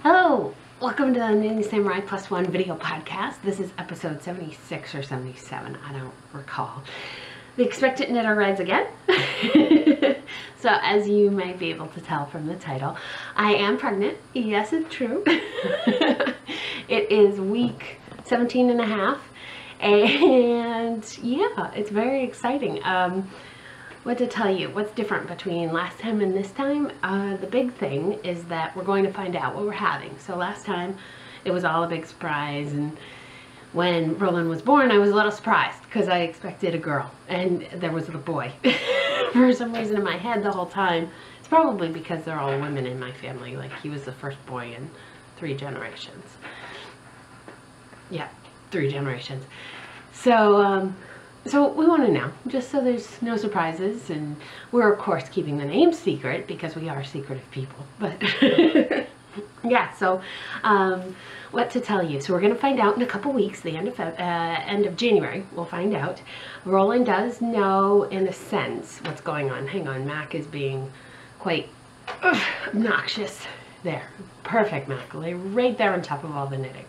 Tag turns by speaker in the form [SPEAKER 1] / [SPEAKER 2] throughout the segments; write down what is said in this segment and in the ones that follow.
[SPEAKER 1] Hello, welcome to the Knitting Samurai Plus One video podcast. This is episode 76 or 77, I don't recall. The Expectant Knitter rides again. So as you might be able to tell from the title, I am pregnant. Yes, it's true. It is week 17 and a half. And yeah, it's very exciting. What to tell you, what's different between last time and this time? The big thing is that we're going to find out what we're having. So last time it was all a big surprise, and when Roland was born I was a little surprised because I expected a girl and there was a boy. For some reason in my head the whole time, it's probably because they're all women in my family, like he was the first boy in 3 generations. Yeah, 3 generations. So we want to know, just so there's no surprises, and we're of course keeping the name secret because we are secretive people, but yeah, so what to tell you. So we're going to find out in a couple weeks, the end of January, we'll find out. Roland does know in a sense what's going on. Hang on, Mac is being quite obnoxious. There, perfect, Mac, right there on top of all the knitting.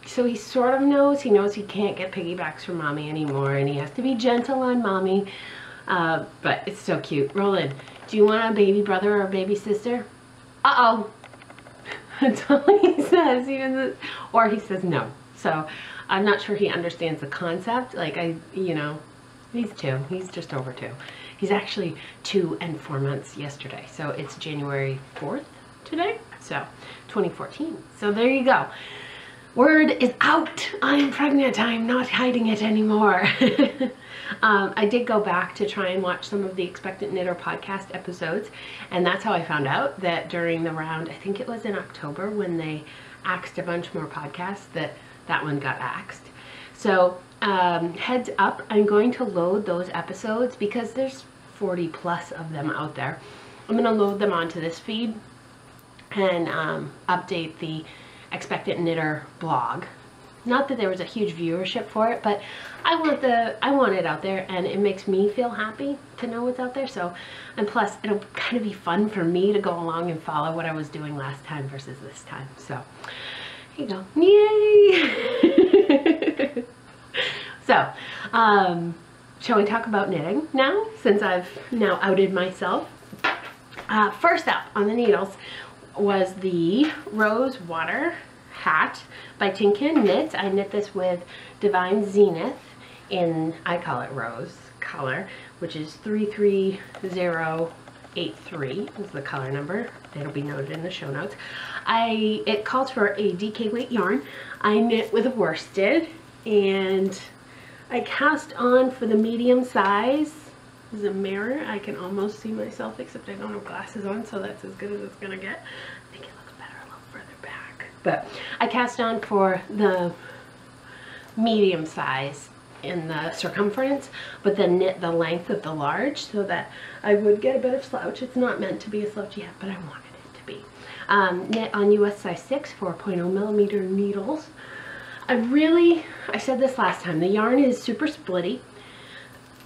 [SPEAKER 1] So he sort of knows, he can't get piggybacks from mommy anymore, and he has to be gentle on mommy, but it's so cute. Roland, do you want a baby brother or a baby sister? Uh-oh. That's all he says, or he says no. So I'm not sure he understands the concept. Like, he's 2, he's just over 2. He's actually 2 and 4 months yesterday, so it's January 4th today, so 2014. So there you go. Word is out. I'm pregnant. I'm not hiding it anymore. I did go back to try and watch some of the Expectant Knitter podcast episodes, and that's how I found out that during the round, I think it was in October, when they axed a bunch more podcasts, that one got axed. So heads up, I'm going to load those episodes because there's 40 plus of them out there. I'm going to load them onto this feed and update the Expectant Knitter blog. Not that there was a huge viewership for it, but I want it out there, and it makes me feel happy to know what's out there. So, and plus it'll kind of be fun for me to go along and follow what I was doing last time versus this time. So here you go. Yay! So shall we talk about knitting now, since I've now outed myself? First up on the needles was the Rose Water hat by Tinkin Knits. I knit this with Divine Zenith in, I call it rose color, which is 33083 is the color number. It'll be noted in the show notes. It calls for a DK weight yarn. I knit with a worsted, and I cast on for the medium size. There's a mirror. I can almost see myself, except I don't have glasses on, so that's as good as it's gonna get. I think it looks better a little further back. But I cast on for the medium size in the circumference, but then knit the length of the large so that I would get a bit of slouch. It's not meant to be a slouchy hat, but I wanted it to be. Knit on US size 6, 4.0 millimeter needles. I said this last time, the yarn is super splitty.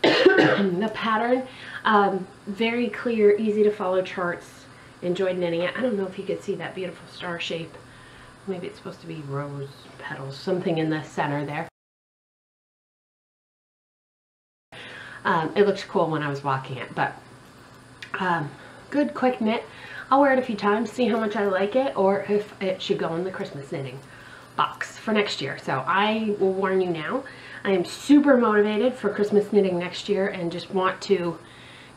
[SPEAKER 1] The pattern, very clear, easy to follow charts. Enjoyed knitting it. I don't know if you could see that beautiful star shape. Maybe it's supposed to be rose petals, something in the center there. It looks cool when I was walking it, but good quick knit. I'll wear it a few times, see how much I like it, or if it should go in the Christmas knitting box for next year. So I will warn you now, I am super motivated for Christmas knitting next year and just want to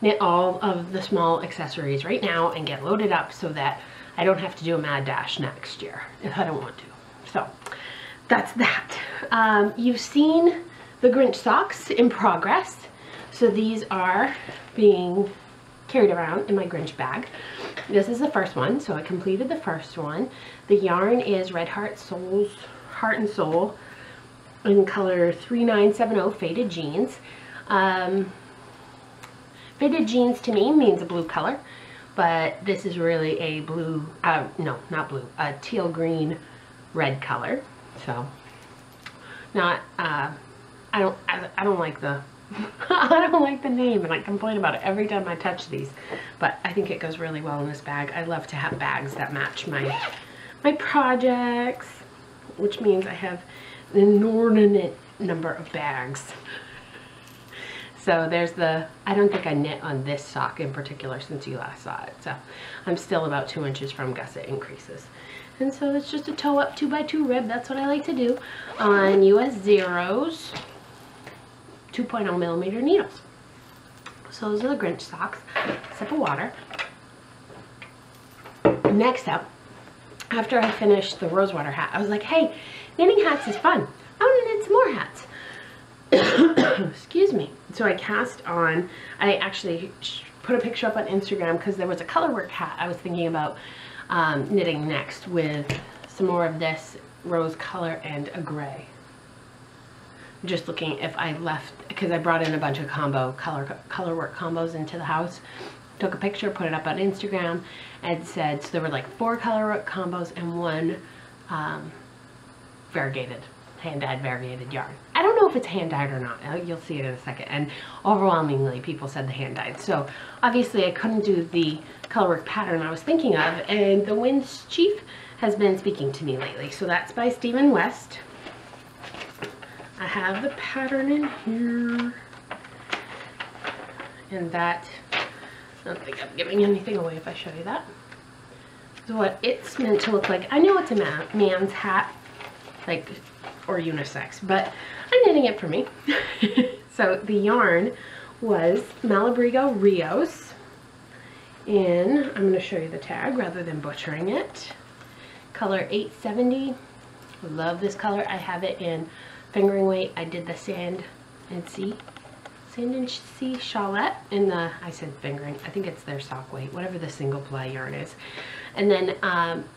[SPEAKER 1] knit all of the small accessories right now and get loaded up so that I don't have to do a mad dash next year if I don't want to. So that's that. You've seen the Grinch socks in progress. So these are being carried around in my Grinch bag. This is the first one, so I completed the first one. The yarn is Red Heart and Soul in color 3970 Faded Jeans. Faded Jeans to me means a blue color, but this is really a blue, no, not blue, a teal green red color. So not, I don't like the I don't like the name, and I complain about it every time I touch these, but I think it goes really well in this bag. I love to have bags that match my projects, which means I have an inordinate number of bags. So there's the, I don't think I knit on this sock in particular since you last saw it. So I'm still about 2 inches from gusset increases. And so it's just a toe up 2x2 rib. That's what I like to do on US Zeros 2.0 millimeter needles. So those are the Grinch socks. Sip of water. Next up, after I finished the rosewater hat, I was like, hey, knitting hats is fun. I want to knit some more hats. Excuse me. So I cast on, I actually put a picture up on Instagram because there was a colorwork hat I was thinking about knitting next with some more of this rose color and a gray. Just looking if I left, because I brought in a bunch of colorwork combos into the house. Took a picture, put it up on Instagram, and said, so there were like 4 colorwork combos and 1 variegated, hand-dyed variegated yarn. I don't know if it's hand-dyed or not. You'll see it in a second. And overwhelmingly, people said the hand-dyed. So obviously, I couldn't do the colorwork pattern I was thinking of, and the Winds Chief has been speaking to me lately. So that's by Stephen West. I have the pattern in here, and that, I don't think I'm giving anything away if I show you that. So what it's meant to look like. I know it's a man's hat, like, or unisex, but I'm knitting it for me. So the yarn was Malabrigo Rios, and I'm going to show you the tag rather than butchering it. Color 870. Love this color. I have it in fingering weight. I did the Sand and Sea Shawlette in the, I said fingering, I think it's their sock weight, whatever the single ply yarn is. And then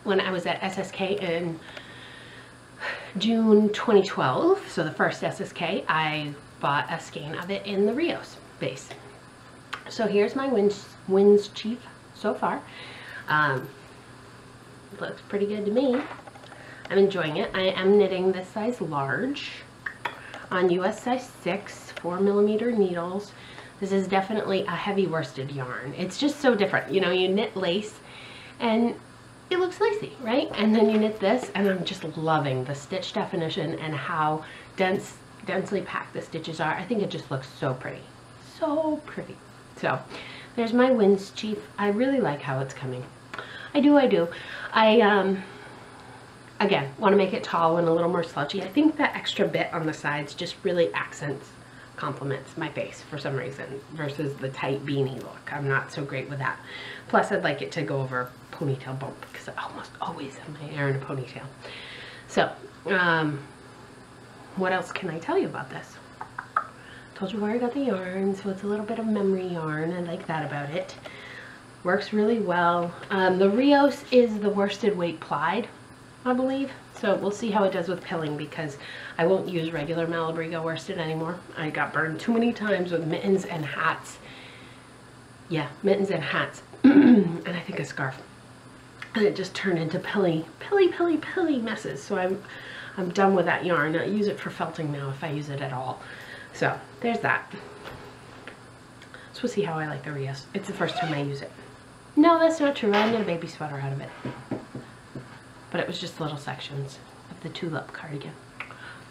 [SPEAKER 1] when I was at SSK in June 2012, so the first SSK, I bought a skein of it in the Rios base. So here's my Winds Chief so far. Looks pretty good to me. I'm enjoying it. I am knitting this size large on US size 6, 4 millimeter needles. This is definitely a heavy worsted yarn. It's just so different. You know, you knit lace and it looks lacy, right? And then you knit this, and I'm just loving the stitch definition and how densely packed the stitches are. I think it just looks so pretty. So pretty. So there's my Winds Chief. I really like how it's coming. I do. Again, want to make it tall and a little more slouchy. I think that extra bit on the sides just really complements my face for some reason versus the tight beanie look. I'm not so great with that. Plus, I'd like it to go over a ponytail bump because I almost always have my hair in a ponytail. So, what else can I tell you about this? Told you where I got the yarn, so it's a little bit of memory yarn. I like that about it. Works really well. The Rios is the worsted weight plied, I believe. So we'll see how it does with pilling because I won't use regular Malabrigo worsted anymore. I got burned too many times with mittens and hats. Yeah, mittens and hats. And I think a scarf. And it just turned into pilly messes. So I'm done with that yarn. I use it for felting now if I use it at all. So there's that. So we'll see how I like the Rios. It's the first time I use it. No, that's not true. I made a baby sweater out of it. But it was just little sections of the tulip cardigan.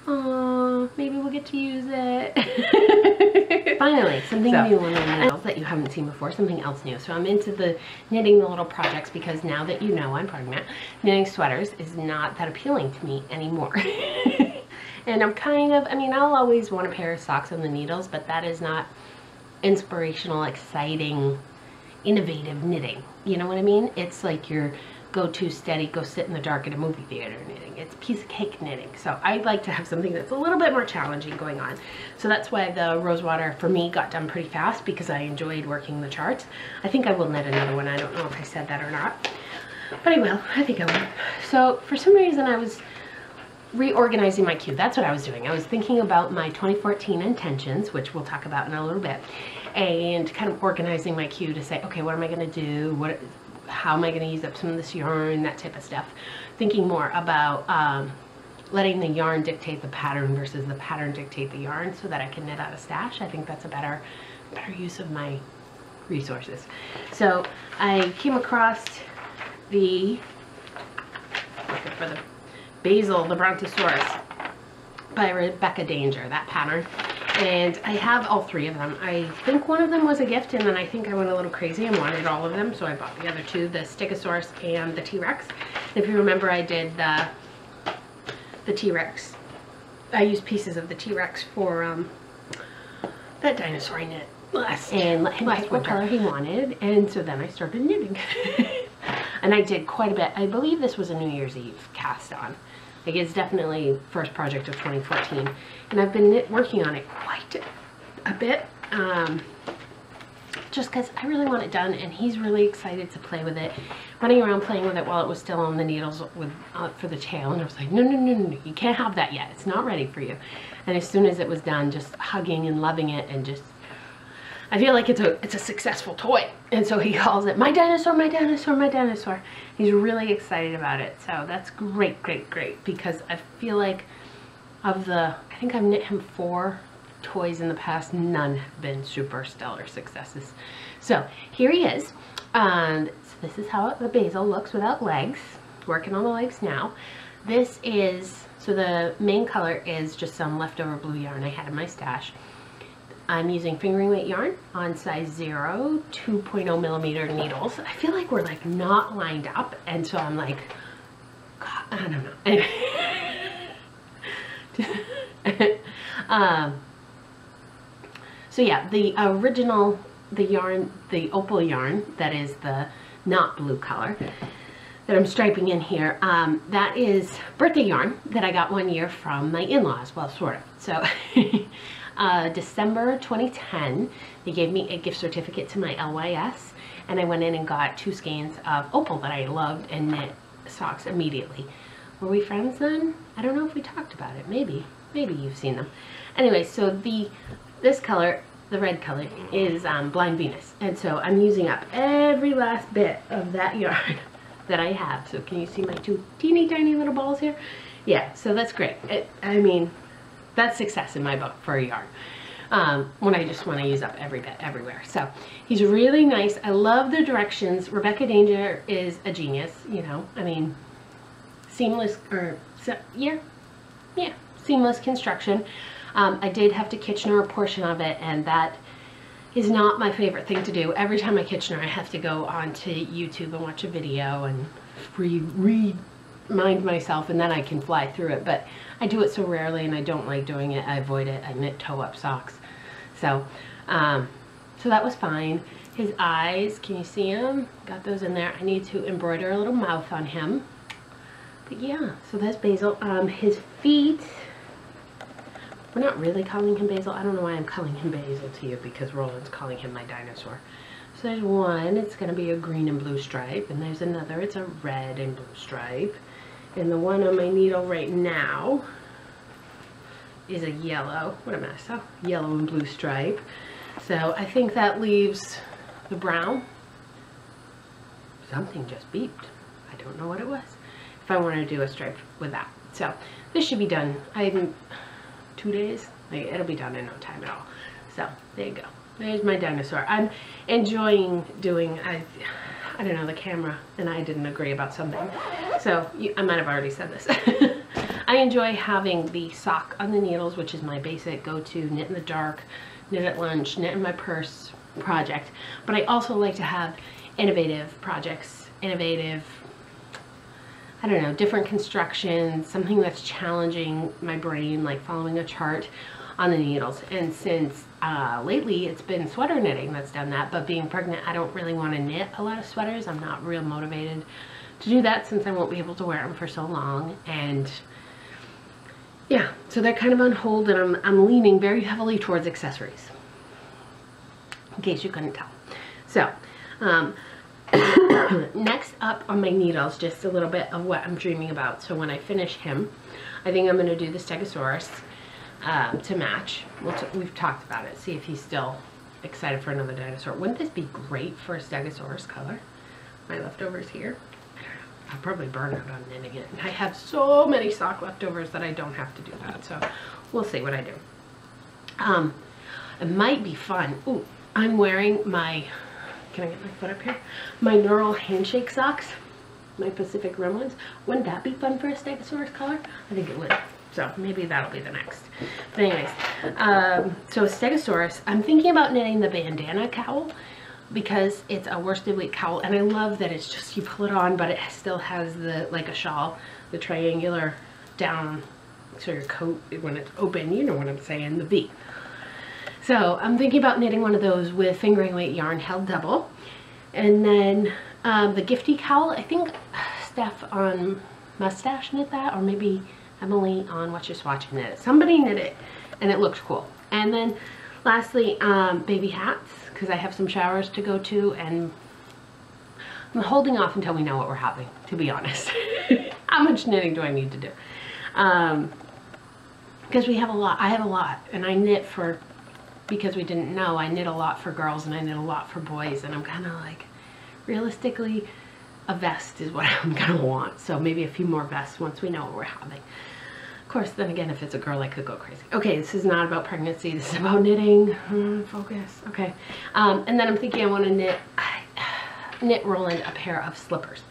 [SPEAKER 1] Oh, maybe we'll get to use it. Finally, something new on the needles that you haven't seen before, something else new. So I'm into the knitting the little projects because now that you know I'm pregnant, knitting sweaters is not that appealing to me anymore. And I'm kind of, I mean, I'll always want a pair of socks on the needles, but that is not inspirational, exciting, innovative knitting. You know what I mean? It's like your go-to steady, go sit in the dark at a movie theater knitting. It's piece of cake knitting. So I'd like to have something that's a little bit more challenging going on. So that's why the rosewater for me got done pretty fast because I enjoyed working the charts. I think I will knit another one. I don't know if I said that or not, but I will. I think I will. So for some reason I was reorganizing my queue. That's what I was doing. I was thinking about my 2014 intentions, which we'll talk about in a little bit, and kind of organizing my queue to say, okay, what am I going to do? How am I going to use up some of this yarn, that type of stuff. Thinking more about letting the yarn dictate the pattern versus the pattern dictate the yarn so that I can knit out a stash. I think that's a better use of my resources. So I came across looking for the Basil, the Brontosaurus by Rebecca Danger, that pattern. And I have all 3 of them. I think one of them was a gift, and then I think I went a little crazy and wanted all of them, so I bought the other 2, the Stegosaurus and the T-Rex. If you remember, I did the T-Rex. I used pieces of the T-Rex for that dinosaur I knit last, and let him pick what color he wanted, and so then I started knitting. And I did quite a bit. I believe this was a New Year's Eve cast on. Like, it's definitely first project of 2014, and I've been working on it quite a bit, just because I really want it done, and he's really excited to play with it, running around playing with it while it was still on the needles with for the tail, and I was like, no, you can't have that yet, it's not ready for you. And as soon as it was done, just hugging and loving it, and just, I feel like it's a successful toy. And so he calls it my dinosaur, my dinosaur, my dinosaur. He's really excited about it. So that's great, because I feel like I think I've knit him 4 toys in the past. None have been super stellar successes. So here he is. So this is how the Basil looks without legs. Working on the legs now. This is, so the main color is just some leftover blue yarn I had in my stash. I'm using fingering weight yarn on size 0, 2.0 millimeter needles. I feel like we're like not lined up, and so I'm like, God, I don't know. So yeah, the original, the opal yarn, that is the not blue color that I'm striping in here, that is birthday yarn that I got one year from my in-laws, well, sort of. So December 2010, they gave me a gift certificate to my LYS, and I went in and got 2 skeins of opal that I loved and knit socks immediately. Were we friends then? I don't know if we talked about it. Maybe you've seen them. Anyway, so this color, the red color, is Blind Venus, and so I'm using up every last bit of that yarn that I have. So can you see my 2 teeny tiny little balls here? Yeah, so that's great. I mean, that's success in my book for a yarn, when I just want to use up every bit everywhere. So he's really nice. I love the directions. Rebecca Danger is a genius, you know. I mean, seamless, or yeah, seamless construction. I did have to Kitchener a portion of it, and that is not my favorite thing to do. Every time I Kitchener, I have to go onto YouTube and watch a video and remind myself, and then I can fly through it. But I do it so rarely, and I don't like doing it. I avoid it. I knit toe-up socks. So so that was fine. His eyes, can you see him? Got those in there. I need to embroider a little mouth on him. But yeah, so that's Basil. His feet, we're not really calling him Basil. I don't know why I'm calling him Basil to you, because Roland's calling him my dinosaur. So there's one, it's going to be a green and blue stripe, and there's another, it's a red and blue stripe. And the one on my needle right now is a yellow, what a mess, oh, yellow and blue stripe. So I think that leaves the brown. Something just beeped. I don't know what it was. If I want to do a stripe with that. So this should be done, I think, 2 days. It'll be done in no time at all. So there you go. There's my dinosaur. I'm enjoying doing, I don't know, the camera and I didn't agree about something. So I might have already said this. I enjoy having the sock on the needles, which is my basic go-to knit in the dark, knit at lunch, knit in my purse project. But I also like to have innovative projects, innovative, I don't know, different constructions, something that's challenging my brain, like following a chart on the needles. And since lately it's been sweater knitting that's done that, but being pregnant, I don't really want to knit a lot of sweaters. I'm not real motivated to do that since I won't be able to wear them for so long. And yeah, so they're kind of on hold, and I'm leaning very heavily towards accessories, in case you couldn't tell. So next up on my needles, just a little bit of what I'm dreaming about. So when I finish him, I think I'm going to do the Stegosaurus to match. We've talked about it. See if he's still excited for another dinosaur. Wouldn't this be great for a Stegosaurus color? My leftovers here. I'll probably burn out on knitting it. I have so many sock leftovers that I don't have to do that. So we'll see what I do. It might be fun. Ooh, I'm wearing my, can I get my foot up here? My Neural Handshake socks, my Pacific Rim ones. Wouldn't that be fun for a Stegosaurus collar? I think it would. So maybe that'll be the next. But anyways, so Stegosaurus, I'm thinking about knitting the bandana cowl because it's a worsted weight cowl, and I love that it's just, you pull it on, but it still has the, like a shawl, the triangular down, so your coat, when it's open, you know what I'm saying, the V. So I'm thinking about knitting one of those with fingering weight yarn held double. And then the Gifty cowl, I think Steph on Mustache knit that, or maybe Emily on Watch Your Swatch knit it. Somebody knit it, and it looked cool. And then lastly, baby hats, because I have some showers to go to, and I'm holding off until we know what we're having, to be honest. How much knitting do I need to do? Because we have a lot. I have a lot, and I knit for, because we didn't know, I knit a lot for girls and I knit a lot for boys, and I'm kind of like, realistically, a vest is what I'm gonna want. So maybe a few more vests once we know what we're having. Of course, then again, if it's a girl, I could go crazy. Okay, this is not about pregnancy. This is about knitting. Focus. Okay. And then I'm thinking I want to knit Roland a pair of slippers,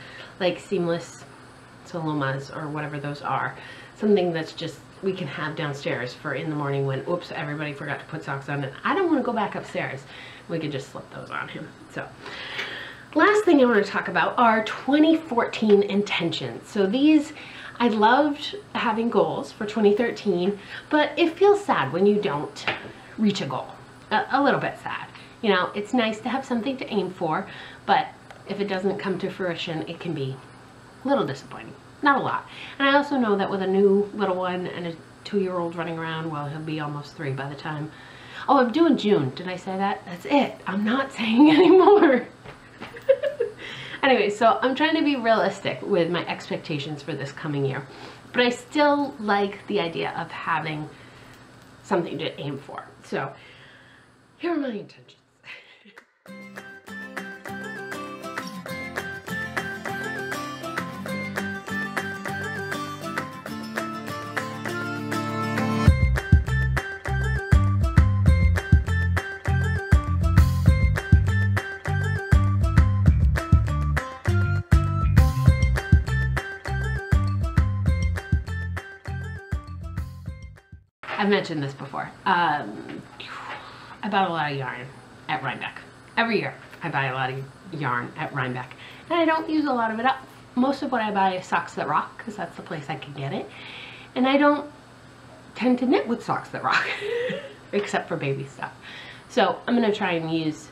[SPEAKER 1] like seamless Salomas or whatever those are. Something that's just, we can have downstairs for in the morning when, oops, everybody forgot to put socks on, and I don't want to go back upstairs. We could just slip those on him. So last thing I want to talk about are 2014 intentions. So these, I loved having goals for 2013, but it feels sad when you don't reach a goal. A little bit sad. You know, it's nice to have something to aim for, but if it doesn't come to fruition, it can be a little disappointing. Not a lot. And I also know that with a new little one and a 2-year-old running around, well, he'll be almost 3 by the time. Oh, I'm doing June. Did I say that? That's it. I'm not saying anymore. Anyway, so I'm trying to be realistic with my expectations for this coming year. But I still like the idea of having something to aim for. So here are my intentions. I've mentioned this before. I bought a lot of yarn at Rhinebeck. Every year I buy a lot of yarn at Rhinebeck, and I don't use a lot of it up. Most of what I buy is Socks That Rock, because that's the place I can get it. And I don't tend to knit with Socks That Rock, except for baby stuff. So I'm going to try and use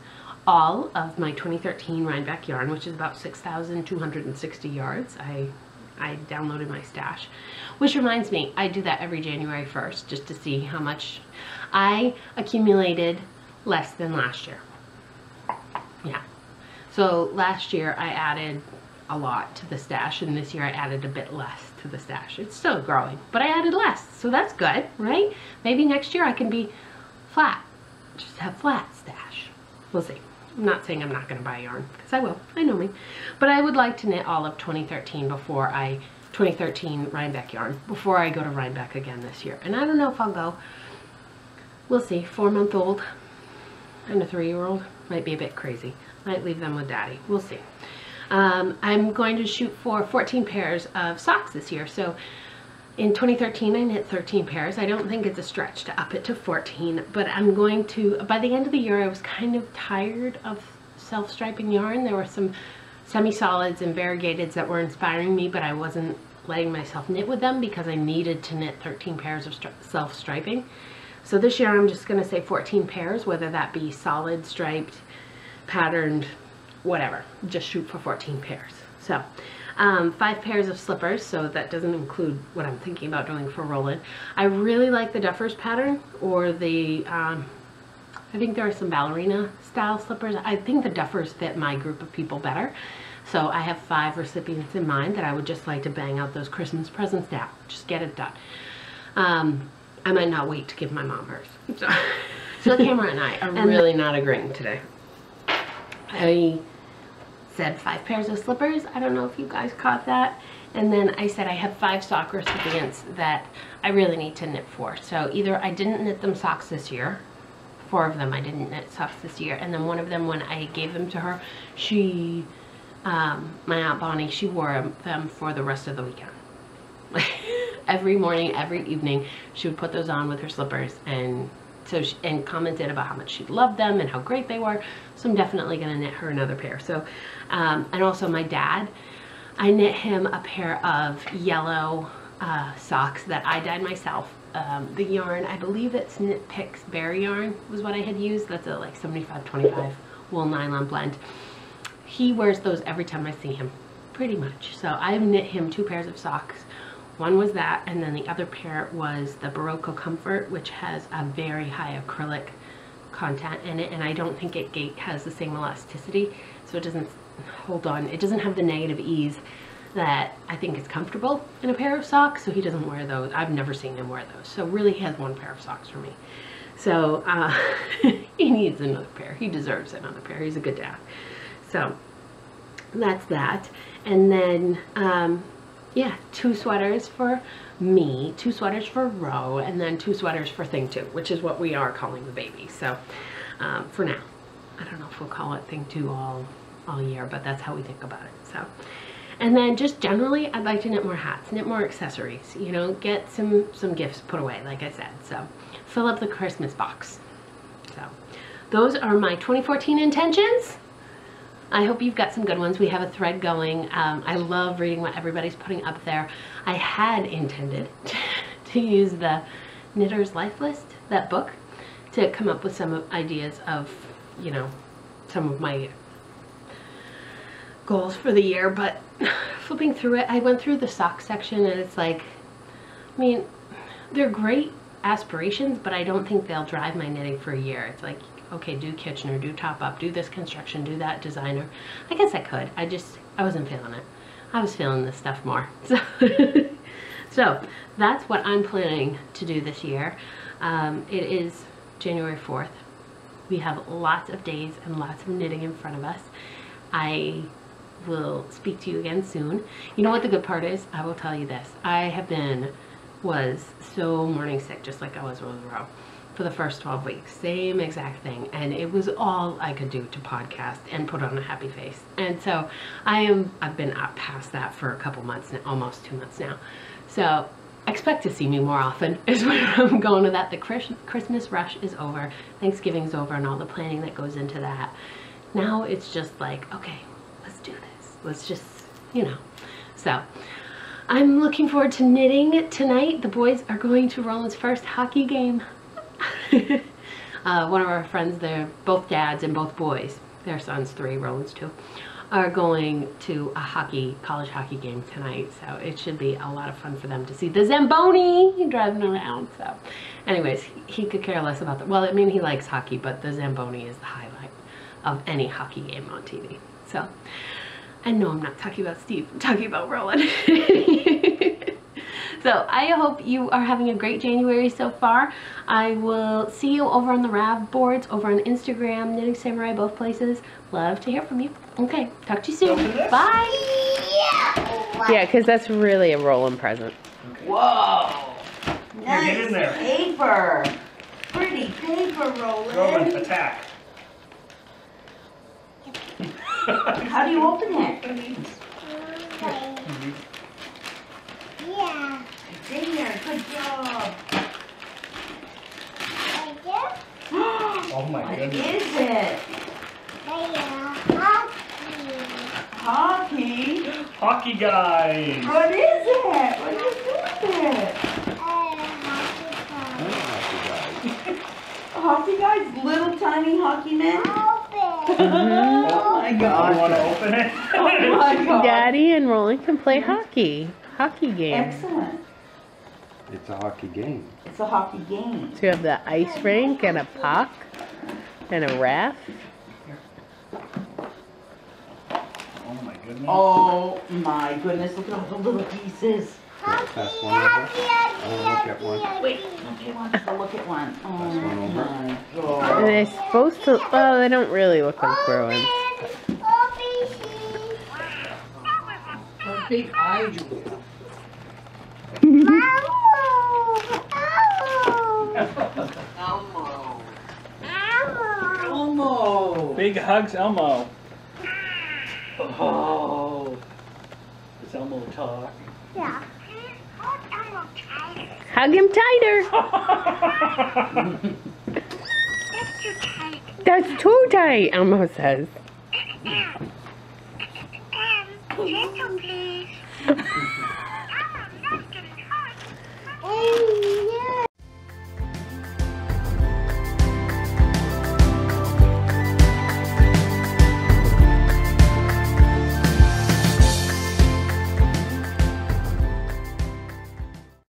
[SPEAKER 1] all of my 2013 Rhinebeck yarn, which is about 6,260 yards. I downloaded my stash, which reminds me, I do that every January 1st just to see how much I accumulated less than last year. Yeah. So last year I added a lot to the stash, and this year I added a bit less to the stash. It's still growing, but I added less, so that's good, right? Maybe next year I can be flat, just have flat stash. We'll see. I'm not saying I'm not going to buy yarn, because I will. I know me. But I would like to knit all of 2013 2013 Rhinebeck yarn before I go to Rhinebeck again this year. And I don't know if I'll go. We'll see. 4-month-old and a 3-year-old might be a bit crazy. Might leave them with daddy. We'll see. I'm going to shoot for 14 pairs of socks this year. So in 2013, I knit 13 pairs. I don't think it's a stretch to up it to 14, but I'm going to, by the end of the year, I was kind of tired of self-striping yarn. There were some semi-solids and variegateds that were inspiring me, but I wasn't letting myself knit with them because I needed to knit 13 pairs of self-striping. So this year, I'm just going to say 14 pairs, whether that be solid, striped, patterned, whatever. Just shoot for 14 pairs. So 5 pairs of slippers, so that doesn't include what I'm thinking about doing for Roland. I really like the Duffers pattern, or the, I think there are some ballerina style slippers. I think the Duffers fit my group of people better. So I have 5 recipients in mind that I would just like to bang out those Christmas presents down. Just get it done. I might not wait to give my mom hers. So the camera and I are really not agreeing today. I said 5 pairs of slippers. I don't know if you guys caught that. And then I said I have 5 sock recipients that I really need to knit for. So either I didn't knit them socks this year. 4 of them I didn't knit socks this year. And then one of them, when I gave them to her, she, my Aunt Bonnie, she wore them for the rest of the weekend. Every morning, every evening, she would put those on with her slippers, and so and commented about how much she loved them and how great they were. So I'm definitely gonna knit her another pair. So, and also my dad, I knit him a pair of yellow socks that I dyed myself. The yarn, I believe it's Knit Picks Berry yarn was what I had used. That's a like 75-25 wool nylon blend. He wears those every time I see him, pretty much. So I've knit him 2 pairs of socks. One was that, and then the other pair was the Barocco Comfort, which has a very high acrylic content in it, and I don't think it has the same elasticity, so it doesn't hold on. It doesn't have the negative ease that I think is comfortable in a pair of socks, so he doesn't wear those. I've never seen him wear those, so really he has 1 pair of socks for me. So he needs another pair. He deserves another pair. He's a good dad. So that's that. And then yeah, 2 sweaters for me, 2 sweaters for Ro, and then 2 sweaters for Thing 2, which is what we are calling the baby. So for now, I don't know if we'll call it Thing 2 all year, but that's how we think about it. So, and then just generally, I'd like to knit more hats, knit more accessories, you know, get some gifts put away, like I said. So fill up the Christmas box. So those are my 2014 intentions. I hope you've got some good ones. We have a thread going. I love reading what everybody's putting up there. I had intended to use the Knitter's Life List, that book, to come up with some ideas of, you know, some of my goals for the year, but flipping through it, I went through the sock section, and it's like, I mean, they're great aspirations, but I don't think they'll drive my knitting for a year. It's like, okay, do Kitchener, do Top Up, do this construction, do that designer. I guess I could. I wasn't feeling it. I was feeling this stuff more. So, so that's what I'm planning to do this year. It is January 4th. We have lots of days and lots of knitting in front of us. I will speak to you again soon. You know what the good part is? I will tell you this. I was so morning sick, just like I was with Ro, for the first 12 weeks. Same exact thing. And it was all I could do to podcast and put on a happy face. And so I've been up past that for a couple months now, almost 2 months now. So expect to see me more often is when I'm going to that. The Christmas rush is over. Thanksgiving's over, and all the planning that goes into that. Now it's just like, okay, let's do this. Let's just, you know. So I'm looking forward to knitting tonight. The boys are going to Roland's first hockey game. One of our friends, they're both dads and both boys, their son's 3, Roland's 2, are going to a college hockey game tonight. So it should be a lot of fun for them to see the Zamboni driving around. So anyways, he could care less about that. Well, I mean, he likes hockey, but the Zamboni is the highlight of any hockey game on TV. So, and no, I'm not talking about Steve, I'm talking about Roland. So I hope you are having a great January so far. I will see you over on the Rav boards, over on Instagram, Knitting Samurai, both places. Love to hear from you. Okay, talk to you soon. Bye. Yeah, because that's really a Roland present.
[SPEAKER 2] Okay.
[SPEAKER 3] Whoa!
[SPEAKER 2] Nice get in there.
[SPEAKER 3] Paper. Pretty paper, Roland.
[SPEAKER 2] Roland, attack.
[SPEAKER 3] How do you open it?
[SPEAKER 4] Yeah.
[SPEAKER 3] It's in there. Good job.
[SPEAKER 2] Oh my
[SPEAKER 3] What
[SPEAKER 2] goodness.
[SPEAKER 3] is it? Hockey.
[SPEAKER 2] Hockey guys.
[SPEAKER 3] What is it? What do you do with it? Hockey guys, little tiny hockey men. Oh my
[SPEAKER 2] You
[SPEAKER 3] God.
[SPEAKER 2] want to open it?
[SPEAKER 3] Oh my God.
[SPEAKER 1] Daddy and Roland can play hockey game.
[SPEAKER 3] Excellent.
[SPEAKER 5] It's a hockey game.
[SPEAKER 3] It's a hockey game.
[SPEAKER 1] So you have the ice rink and a puck and a ref.
[SPEAKER 2] Oh my goodness.
[SPEAKER 3] Oh my goodness, look at all the little pieces.
[SPEAKER 5] Pass one over. I want to look at one.
[SPEAKER 3] Wait, okay, one, so look at one. Oh
[SPEAKER 5] one over.
[SPEAKER 3] my
[SPEAKER 1] Are
[SPEAKER 3] God.
[SPEAKER 1] they supposed to? Oh, they don't really look like Bruins.
[SPEAKER 4] big eye, Julia. Elmo. Elmo.
[SPEAKER 2] Big hugs, Elmo. Oh. Does Elmo talk?
[SPEAKER 6] Yeah. Hold Elmo tight.
[SPEAKER 1] Hug him tighter.
[SPEAKER 6] That's too tight.
[SPEAKER 1] That's too tight, Elmo says.
[SPEAKER 6] Gentle, please.